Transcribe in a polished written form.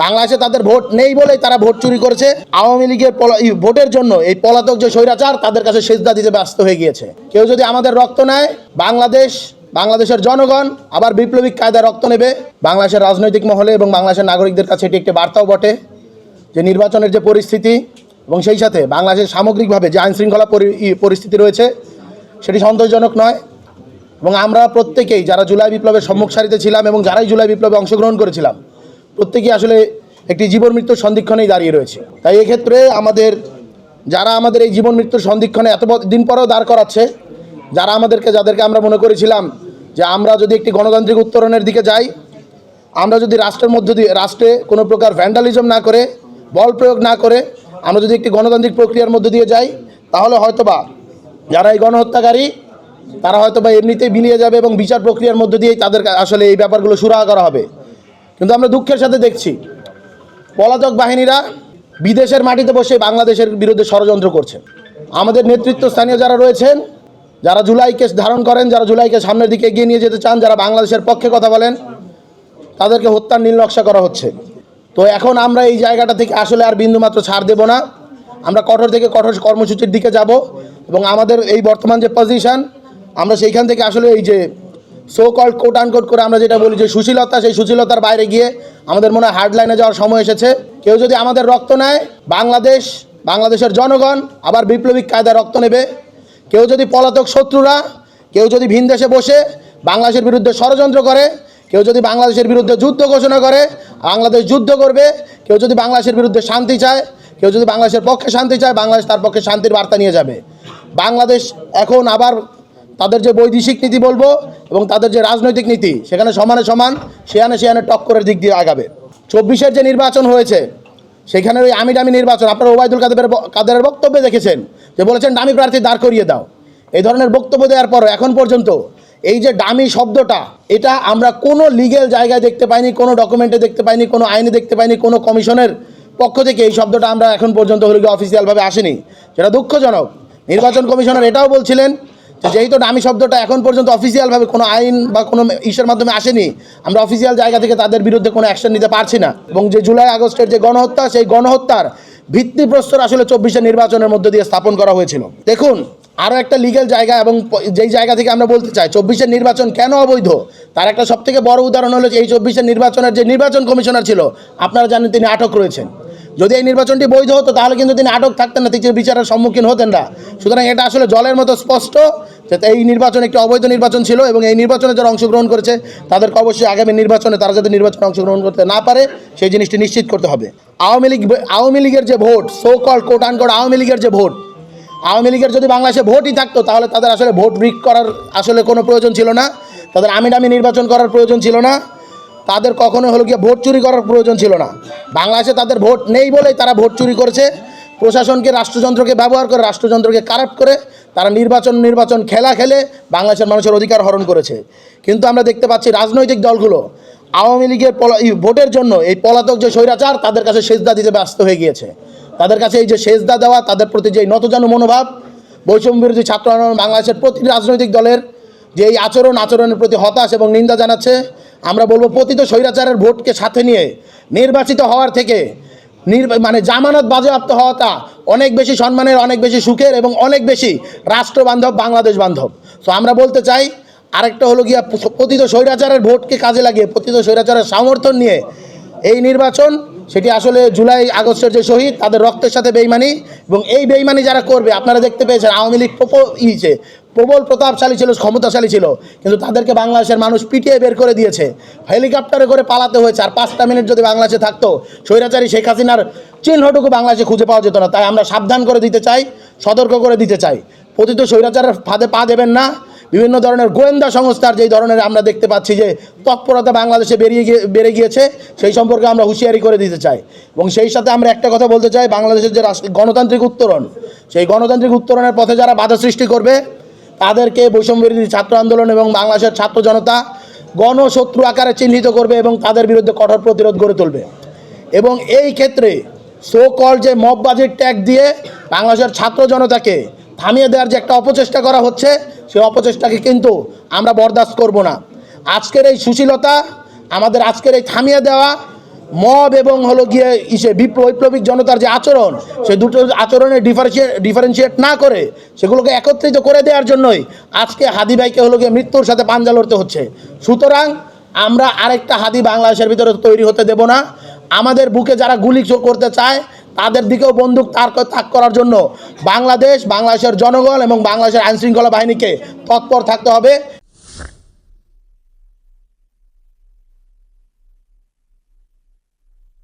বাংলাদেশে তাদের ভোট নেই বলেই তারা ভোট চুরি করেছে। আওয়ামী লীগের ভোটের জন্য এই পলাতক যে স্বৈরাচার তাদের কাছে সেজদা দিতে ব্যস্ত হয়ে গিয়েছে। কেউ যদি আমাদের রক্ত নেয়, বাংলাদেশের জনগণ আবার বিপ্লবিক কায়দায় রক্ত নেবে। বাংলাদেশের রাজনৈতিক মহলে এবং বাংলাদেশের নাগরিকদের কাছে এটি একটি বার্তাও বটে যে নির্বাচনের যে পরিস্থিতি এবং সেই সাথে বাংলাদেশের সামগ্রিকভাবে যে আইনশৃঙ্খলা পরিস্থিতি রয়েছে সেটি সন্তোষজনক নয়। এবং আমরা প্রত্যেকেই যারা জুলাই বিপ্লবের সম্মুখ সারিতে ছিলাম এবং যারাই জুলাই বিপ্লবে অংশগ্রহণ করেছিলাম প্রত্যেকেই আসলে একটি জীবন মৃত্যুর সন্ধিক্ষণেই দাঁড়িয়ে রয়েছে। তাই এক্ষেত্রে যারা আমাদের এই জীবন মৃত্যুর সন্ধিক্ষণে এত দিন পরেও দাঁড় করাচ্ছে, যাদেরকে আমরা মনে করেছিলাম যে আমরা যদি একটি গণতান্ত্রিক উত্তরণের দিকে যাই, আমরা যদি রাষ্ট্রে কোনো প্রকার ভ্যান্ডালিজম না করে, বল প্রয়োগ না করে আমরা যদি একটি গণতান্ত্রিক প্রক্রিয়ার মধ্য দিয়ে যাই, তাহলে হয়তোবা যারা এই গণহত্যাকারী তারা হয়তোবা এমনিতেই বিলিয়ে যাবে এবং বিচার প্রক্রিয়ার মধ্য দিয়েই তাদের আসলে এই ব্যাপারগুলো সুরাহা করা হবে। কিন্তু আমরা দুঃখের সাথে দেখছি পলাতক বাহিনীরা বিদেশের মাটিতে বসে বাংলাদেশের বিরুদ্ধে ষড়যন্ত্র করছে। আমাদের নেতৃত্বস্থানীয় যারা রয়েছেন, যারা জুলাইকে ধারণ করেন, যারা জুলাইকে সামনের দিকে এগিয়ে নিয়ে যেতে চান, যারা বাংলাদেশের পক্ষে কথা বলেন, তাদেরকে হত্যার নীল নকশা করা হচ্ছে। তো এখন আমরা এই জায়গাটা থেকে আসলে আর বিন্দুমাত্র ছাড় দেব না। আমরা কঠোর থেকে কঠোর কর্মসূচির দিকে যাব এবং আমাদের এই বর্তমান যে পজিশন, আমরা সেইখান থেকে আসলে এই যে সো কল্ড কোট আনকোট করে আমরা যেটা বলি যে সুশীলতা, সেই সুশীলতার বাইরে গিয়ে আমাদের মনে হয় হার্ড লাইনে যাওয়ার সময় এসেছে। কেউ যদি আমাদের রক্ত নেয়, বাংলাদেশের জনগণ আবার বিপ্লবিক কায়দায় রক্ত নেবে। কেউ যদি পলাতক শত্রুরা, কেউ যদি ভিন দেশে বসে বাংলাদেশের বিরুদ্ধে ষড়যন্ত্র করে, কেউ যদি বাংলাদেশের বিরুদ্ধে যুদ্ধ ঘোষণা করে, বাংলাদেশ যুদ্ধ করবে। কেউ যদি বাংলাদেশের বিরুদ্ধে শান্তি চায়, কেউ যদি বাংলাদেশের পক্ষে শান্তি চায়, বাংলাদেশ তার পক্ষে শান্তির বার্তা নিয়ে যাবে। বাংলাদেশ এখন আবার তাদের যে বৈদেশিক নীতি বলবো এবং তাদের যে রাজনৈতিক নীতি, সেখানে সমানে সমান সেয়ানে টক্করের দিক দিয়ে আগাবে। 24-এর যে নির্বাচন হয়েছে সেখানে ওই আমি ডামি নির্বাচন, আপনারা ওবায়দুল কাদেরের বক্তব্যে দেখেছেন যে বলেছেন ডামি প্রার্থী দাঁড় করিয়ে দাও। এই ধরনের বক্তব্য দেওয়ার পর এখন পর্যন্ত এই যে ডামি শব্দটা, এটা আমরা কোনো লিগ্যাল জায়গায় দেখতে পাইনি, কোনো ডকুমেন্টে দেখতে পাইনি, কোনো আইনে দেখতে পাইনি, কোনো কমিশনের পক্ষ থেকে এই শব্দটা আমরা এখন পর্যন্ত অফিসিয়ালভাবে আসেনি, যেটা দুঃখজনক। নির্বাচন কমিশনার এটাও বলছিলেন যে যেহেতু ডামি শব্দটা এখন পর্যন্ত অফিসিয়ালভাবে কোনো আইন বা কোনো ইস্যুর মাধ্যমে আসেনি, আমরা অফিসিয়াল জায়গা থেকে তাদের বিরুদ্ধে কোনো অ্যাকশন নিতে পারছি না। এবং যে জুলাই আগস্টের যে গণহত্যা, সেই গণহত্যার ভিত্তিপ্রস্তর আসলে 24-এর নির্বাচনের মধ্য দিয়ে স্থাপন করা হয়েছিল। দেখুন, আরও একটা লিগ্যাল জায়গা এবং যেই জায়গা থেকে আমরা বলতে চাই 24-এর নির্বাচন কেন অবৈধ, তার একটা সবথেকে বড় উদাহরণ হলো যে এই 24-এর নির্বাচনের যে নির্বাচন কমিশনার ছিল, আপনারা জানেন তিনি আটক রয়েছেন। যদি এই নির্বাচনটি বৈধ হতো তাহলে কিন্তু তিনি আটক থাকতেন না, তিনি বিচারের সম্মুখীন হতেন না। সুতরাং এটা আসলে জলের মতো স্পষ্ট যে এই নির্বাচন একটি অবৈধ নির্বাচন ছিল এবং এই নির্বাচনে যারা অংশগ্রহণ করেছে তাদেরকে অবশ্যই আগামী নির্বাচনে তারা যাতে নির্বাচনে অংশগ্রহণ করতে না পারে সেই জিনিসটি নিশ্চিত করতে হবে। আওয়ামী লীগের যে ভোট, so called quote unquote Awami লীগের যে ভোট, আওয়ামী লীগের যদি বাংলাদেশে ভোটই থাকতো তাহলে তাদের আসলে ভোট রিগ করার আসলে কোনো প্রয়োজন ছিল না, তাদের আমি ডামি নির্বাচন করার প্রয়োজন ছিল না, তাদের কখনো ভোট চুরি করার প্রয়োজন ছিল না। বাংলাদেশে তাদের ভোট নেই বলেই তারা ভোট চুরি করেছে। প্রশাসনকে, রাষ্ট্রযন্ত্রকে ব্যবহার করে, রাষ্ট্রযন্ত্রকে কারাপ্ট করে তারা নির্বাচন খেলা খেলে বাংলাদেশের মানুষের অধিকার হরণ করেছে। কিন্তু আমরা দেখতে পাচ্ছি রাজনৈতিক দলগুলো আওয়ামী লীগের ভোটের জন্য এই পলাতক যে স্বৈরাচার তাদের কাছে সেজদা দিতে ব্যস্ত হয়ে গিয়েছে। তাদের কাছে এই যে সেজদা দেওয়া, তাদের প্রতি যে নতজানু মনোভাব, বৈষম্য বিরোধী ছাত্র আন্দোলন বাংলাদেশের প্রতিটি রাজনৈতিক দলের যে এই আচরণের প্রতি হতাশ এবং নিন্দা জানাচ্ছে। আমরা বলবো পতিত স্বৈরাচারের ভোটকে সাথে নিয়ে নির্বাচিত হওয়ার থেকে জামানত বাজেয়াপ্ত হওয়াটা অনেক বেশি সম্মানের, অনেক বেশি সুখের এবং অনেক বেশি রাষ্ট্রবান্ধব, বাংলাদেশ বান্ধব। তো আমরা বলতে চাই আরেকটা হলো পতিত স্বৈরাচারের ভোটকে কাজে লাগিয়ে, পতিত স্বৈরাচারের সমর্থন নিয়ে এই নির্বাচন, সেটি আসলে জুলাই আগস্টের যে শহীদ তাদের রক্তের সাথে বেইমানি। এবং এই বেইমানি যারা করবে, আপনারা দেখতে পেয়েছেন আওয়ামী লীগ প্রবল প্রতাপশালী ছিল, ক্ষমতাশালী ছিল, কিন্তু তাদেরকে বাংলাদেশের মানুষ পিটিয়ে বের করে দিয়েছে, হেলিকপ্টারে করে পালাতে হয়েছে। আর 5টা মিনিট যদি বাংলাদেশে থাকতো, স্বৈরাচারী শেখ হাসিনার চিহ্নটুকু বাংলাদেশে খুঁজে পাওয়া যেত না। তাই আমরা সাবধান করে দিতে চাই, সতর্ক করে দিতে চাই, পতিত স্বৈরাচারের ফাঁদে পা দেবেন না। বিভিন্ন ধরনের গোয়েন্দা সংস্থার যেই ধরনের আমরা দেখতে পাচ্ছি যে তৎপরতা বাংলাদেশে বেড়ে গিয়েছে, সেই সম্পর্কে আমরা হুঁশিয়ারি করে দিতে চাই। এবং সেই সাথে আমরা একটা কথা বলতে চাই, বাংলাদেশের যে গণতান্ত্রিক উত্তরণ, সেই গণতান্ত্রিক উত্তরণের পথে যারা বাধা সৃষ্টি করবে তাদেরকে বৈষম্য বিরোধী ছাত্র আন্দোলন এবং বাংলাদেশের ছাত্র জনতা গণশত্রু আকারে চিহ্নিত করবে এবং তাদের বিরুদ্ধে কঠোর প্রতিরোধ গড়ে তুলবে। এবং এই ক্ষেত্রে সো কল যে মববাজির ট্যাগ দিয়ে বাংলাদেশের ছাত্র জনতাকে থামিয়ে দেওয়ার যে একটা অপচেষ্টা করা হচ্ছে, সেই অপচেষ্টাকে কিন্তু আমরা বরদাস্ত করব না। আজকের এই সুশীলতা, আমাদের আজকের এই থামিয়ে দেওয়া মব এবং হলো গিয়ে বৈপ্লবিক জনতার যে আচরণ, সেই দুটো আচরণের ডিফারেন্সিয়েট না করে সেগুলোকে একত্রিত করে দেওয়ার জন্যই আজকে হাদি ভাইকে হলো গিয়ে মৃত্যুর সাথে পাঞ্জা লড়তে হচ্ছে। সুতরাং আমরা আরেকটা হাদি বাংলাদেশের ভিতরে তৈরি হতে দেব না। আমাদের বুকে যারা গুলি করতে চায় তাদের দিকেও বন্দুক তাক করার জন্য বাংলাদেশের জনগণ এবং বাংলাদেশের আইনশৃঙ্খলা বাহিনীকে তৎপর থাকতে হবে।